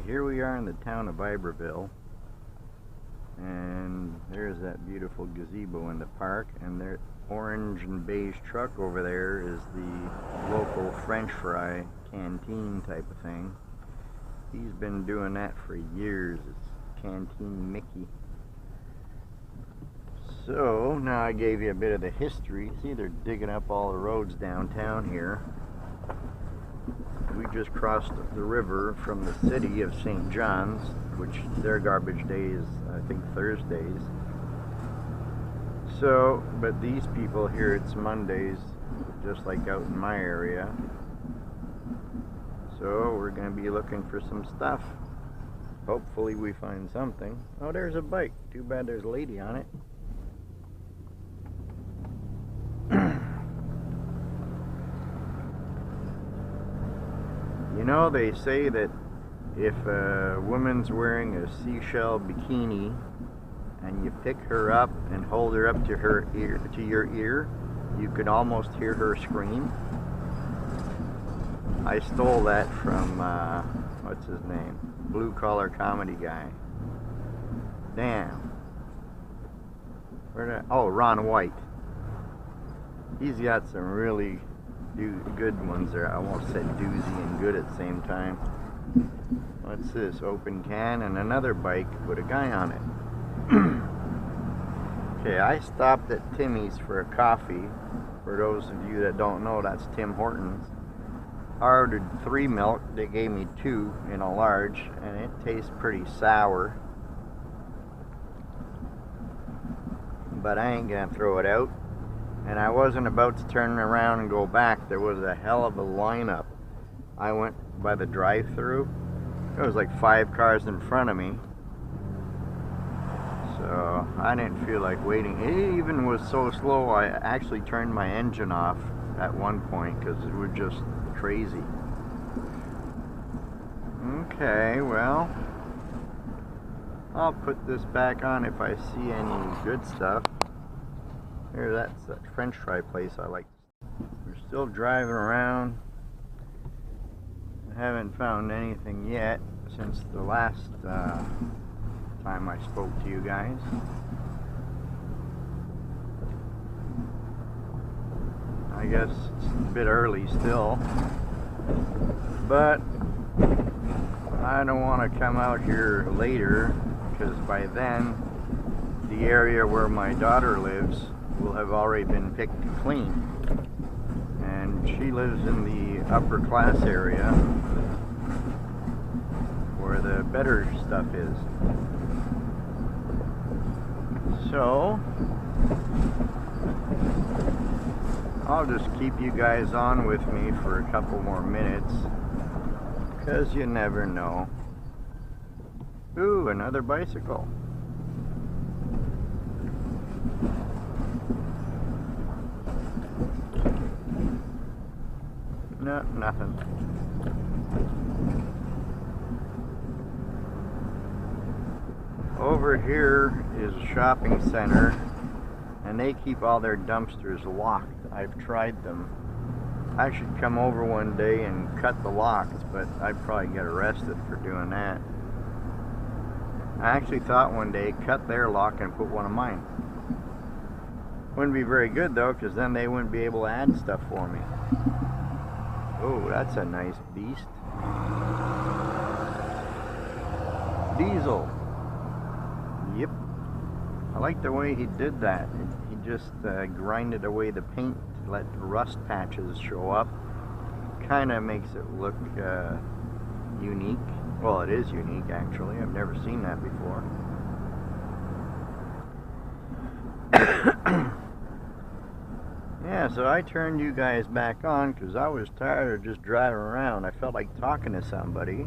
Here we are in the town of Iberville, and there's that beautiful gazebo in the park, and their orange and beige truck over there is the local French fry canteen type of thing. He's been doing that for years. It's Canteen Mickey. So now I gave you a bit of the history. See, they're digging up all the roads downtown here. We just crossed the river from the city of St. John's, which their garbage day is, I think, Thursdays. So, but these people here, it's Mondays, just like out in my area. So we're going to be looking for some stuff. Hopefully we find something. Oh, there's a bike. Too bad there's a lady on it. You know, they say that if a woman's wearing a seashell bikini and you pick her up and hold her up to her ear, to your ear, you could almost hear her scream. I stole that from what's his name? Blue Collar Comedy guy. Damn. Oh, Ron White. He's got some really good ones there. I almost said doozy and good at the same time. What's this? Open can and another bike with a guy on it. Okay, I stopped at Timmy's for a coffee. For those of you that don't know, that's Tim Hortons. I ordered 3 milk. They gave me 2 in a large, and it tastes pretty sour. But I ain't gonna throw it out. And I wasn't about to turn around and go back. There was a hell of a lineup. I went by the drive-thru. There was like 5 cars in front of me. So I didn't feel like waiting. It even was so slow, I actually turned my engine off at one point because it was just crazy. Okay, well, I'll put this back on if I see any good stuff. Here, that's that French fry place I like. We're still driving around. I haven't found anything yet since the last time I spoke to you guys. I guess it's a bit early still, but I don't want to come out here later because by then the area where my daughter lives will have already been picked clean, and she lives in the upper class area where the better stuff is. So I'll just keep you guys on with me for a couple more minutes because you never know. Ooh, another bicycle. No, nothing. Over here is a shopping center, and they keep all their dumpsters locked. I've tried them. I should come over one day and cut the locks, but I'd probably get arrested for doing that. I actually thought one day, cut their lock and put one of mine. Wouldn't be very good though, because then they wouldn't be able to add stuff for me. Oh, that's a nice beast. Diesel. Yep. I like the way he did that. He just grinded away the paint to let the rust patches show up. Kind of makes it look unique. Well, it is unique actually. I've never seen that before. Yeah, so I turned you guys back on because I was tired of just driving around. I felt like talking to somebody.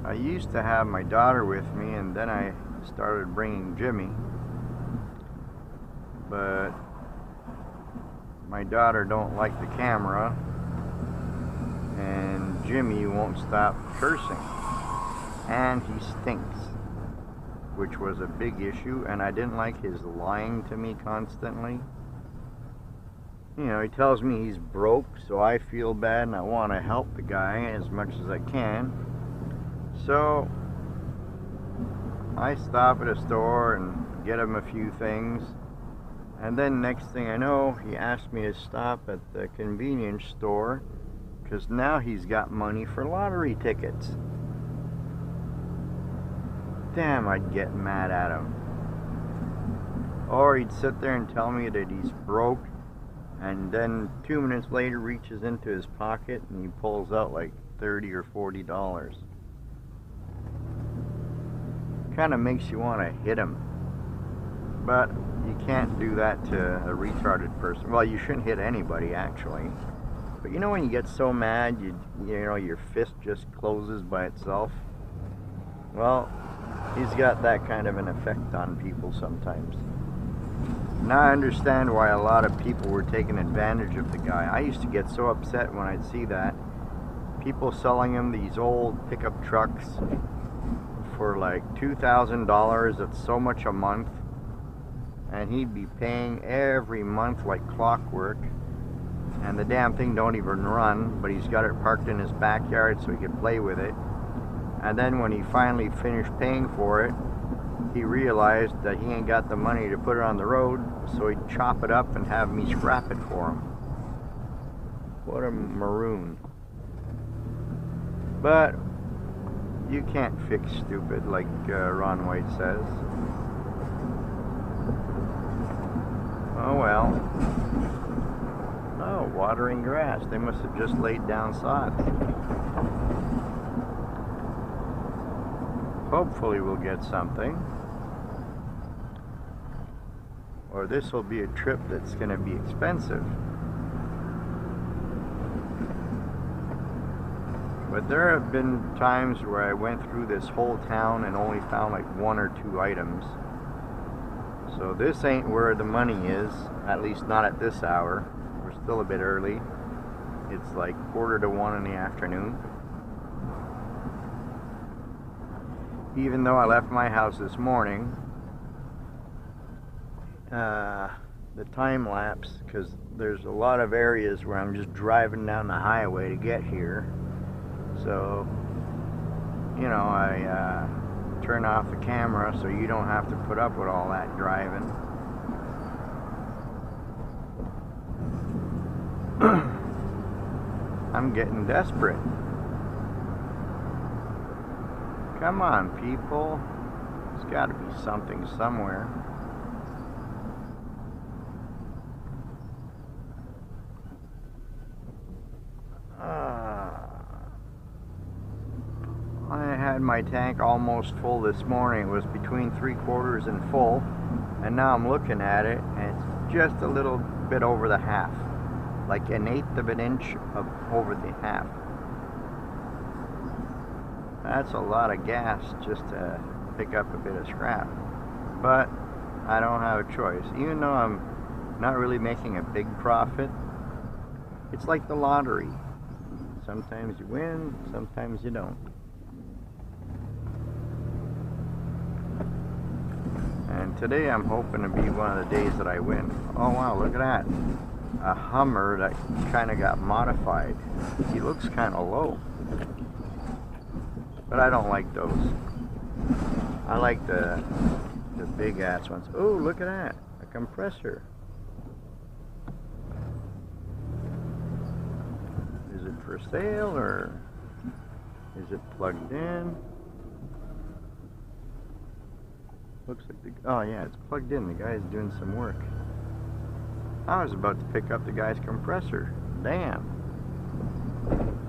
I used to have my daughter with me, and then I started bringing Jimmy. But my daughter don't like the camera, and Jimmy won't stop cursing. And he stinks, which was a big issue, and I didn't like his lying to me constantly. You know, he tells me he's broke, so I feel bad and I want to help the guy as much as I can. So I stop at a store and get him a few things. And then next thing I know, he asked me to stop at the convenience store because now he's got money for lottery tickets. Damn, I'd get mad at him. Or he'd sit there and tell me that he's broke, and then 2 minutes later reaches into his pocket and he pulls out like $30 or $40. Kind of makes you want to hit him. But you can't do that to a retarded person. Well, you shouldn't hit anybody, actually. But you know when you get so mad, you know, your fist just closes by itself? Well, he's got that kind of an effect on people sometimes. Now I understand why a lot of people were taking advantage of the guy. I used to get so upset when I'd see that. People selling him these old pickup trucks for like $2,000. That's so much a month. And he'd be paying every month like clockwork. And the damn thing don't even run, but he's got it parked in his backyard so he could play with it. And then when he finally finished paying for it, he realized that he ain't got the money to put it on the road, so he'd chop it up and have me scrap it for him. What a maroon. But you can't fix stupid, like Ron White says. Oh well. Oh, watering grass. They must have just laid down sod. Hopefully we'll get something. Or this will be a trip that's going to be expensive. But there have been times where I went through this whole town and only found like 1 or 2 items. So this ain't where the money is, at least not at this hour. We're still a bit early. It's like 1:45 in the afternoon. Even though I left my house this morning, the time lapse, because there's a lot of areas where I'm just driving down the highway to get here. So, you know, I turn off the camera so you don't have to put up with all that driving. I'm getting desperate. Come on, people. There's got to be something somewhere. I had my tank almost full this morning. It was between 3/4 and full, and now I'm looking at it and it's just a little bit over the half, like 1/8 of an inch over the half. That's a lot of gas just to pick up a bit of scrap, but I don't have a choice. Even though I'm not really making a big profit, it's like the lottery. Sometimes you win, sometimes you don't. And today I'm hoping to be one of the days that I win. Oh wow, look at that. A Hummer that kind of got modified. He looks kind of low. But I don't like those. I like the big ass ones. Oh, look at that. A compressor. Is it for sale or is it plugged in? Looks like oh yeah, it's plugged in. The guy's doing some work. I was about to pick up the guy's compressor. Damn.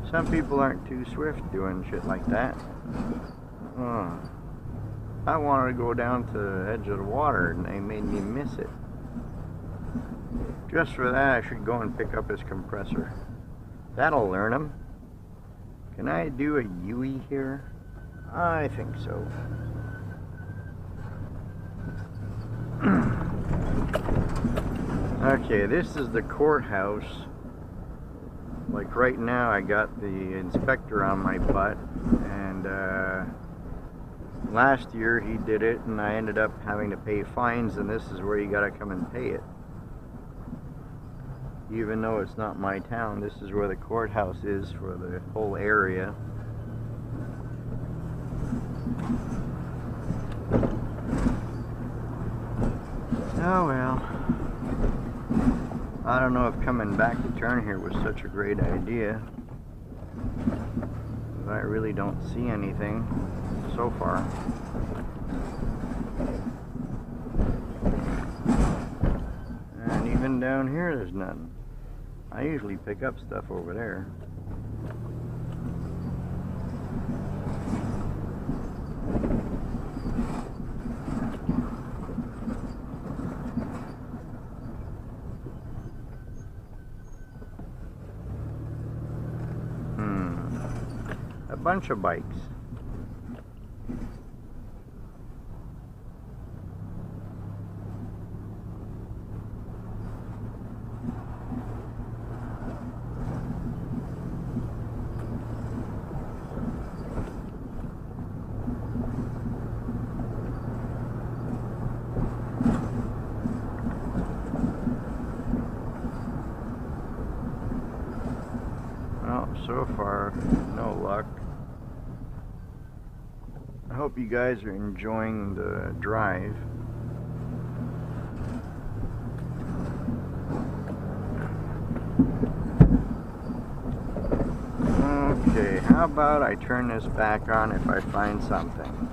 Some people aren't too swift doing shit like that. I wanted to go down to the edge of the water and they made me miss it. Just for that, I should go and pick up his compressor. That'll learn him. Can I do a Yui here? I think so. Okay, this is the courthouse. Like right now I got the inspector on my butt, and last year he did it and I ended up having to pay fines, and this is where you gotta come and pay it. Even though it's not my town, this is where the courthouse is for the whole area. Oh well. I don't know if coming back to turn here was such a great idea. But I really don't see anything so far. And even down here there's nothing. I usually pick up stuff over there. A bunch of bikes. Well, so far, no luck. I hope you guys are enjoying the drive. Okay, how about I turn this back on if I find something?